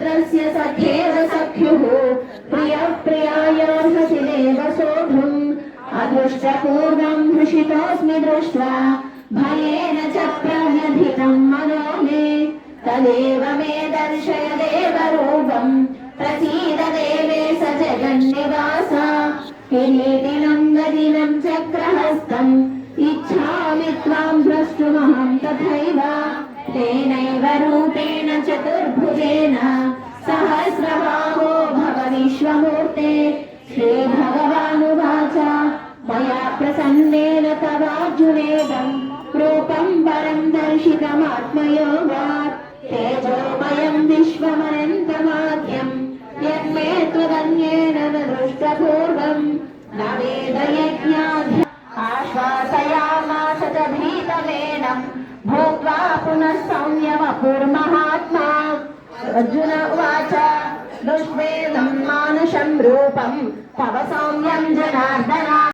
पुत्रस्य सखेव सख्युः प्रियः प्रियायार्हसि देव सोढुम् अदृष्टपूर्वम् हृषितोऽस्मि दृष्ट्वा भयेन च प्रव्यथितम् मनो मे तदेव मे दर्शय देवरूपम् प्रसीद देवेश जगन्निवास किरीटिनं गदिनं चक्रहस्तम् इच्छामि त्वां द्रष्टुमहं तथैव तेनैव रूपेण चतुर्भुजेन सहस्रबाहो भव विश्वमूर्ते श्रीभगवानुवाच मया प्रसन्नेन तवार्जुनेदं रूपं परं दर्शितमात्मयोगात् तेजोमयं विश्वमनन्तमाद्यं यन्मे त्वदन्येन न दृष्टपूर्वं न वेदयज्ञाध्य आश्वासयामास च भीतमेनं भूत्वा पुनः संयमपुर्महात्मा अर्जुन उवाच दुष्वेदं मानुषं रूपं तव सौम्यं जनार्दन